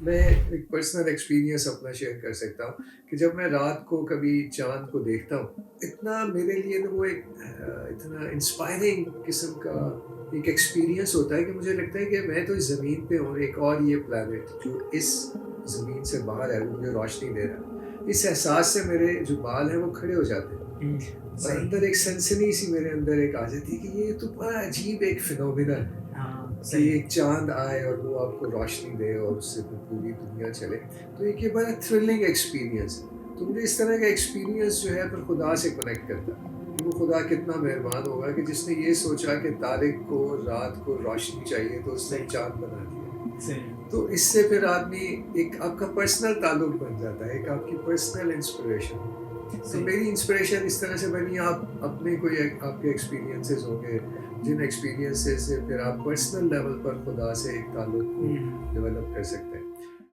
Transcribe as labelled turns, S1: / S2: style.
S1: میں ایک personal experience اپنا شیئر کر سکتا ہوں کہ جب میں رات کو کبھی چاند کو دیکھتا ہوں، اتنا میرے لیے نا وہ ایک اتنا انسپائرنگ قسم کا ایک ایکسپیرینس ہوتا ہے کہ مجھے لگتا ہے کہ میں تو اس زمین پہ ہوں، ایک اور یہ پلانٹ جو اس زمین سے باہر ہے وہ مجھے روشنی دے رہا ہے۔ اس احساس سے میرے جو بال ہیں وہ کھڑے ہو جاتے ہیں، اور
S2: صحیح،
S1: اندر ایک سنسنی سی میرے اندر ایک آ جاتی ہے کہ یہ تو بڑا عجیب ایک فینومینا ہے
S2: ہاں،
S1: کہ
S2: صحیح،
S1: ایک چاند آئے اور وہ آپ کو روشنی دے اور اس سے پھر پوری دنیا چلے۔ تو ایک یہ بڑا تھرلنگ ایکسپیرینس ہے۔ تو مجھے اس طرح کا ایکسپیرینس جو ہے پھر خدا سے کنیکٹ کرتا ہے کہ وہ خدا کتنا مہربان ہوگا کہ جس نے یہ سوچا کہ طارق کو رات کو روشنی چاہیے تو اس نے
S2: صحیح،
S1: چاند بنا دیا۔
S2: صحیح،
S1: تو اس سے پھر آدمی ایک آپ کا پرسنل تعلق بن جاتا ہے، ایک آپ کی پرسنل انسپریشن۔ تو
S2: صحیح۔
S1: میری انسپریشن اس طرح سے بنی، آپ اپنے کوئی آپ کے ایکسپیرینسز ہوں گے جن ایکسپیرینسز سے پھر آپ پرسنل لیول پر خدا سے ایک تعلق کو
S2: ہوں۔
S1: ڈیولپ کر سکتے ہیں۔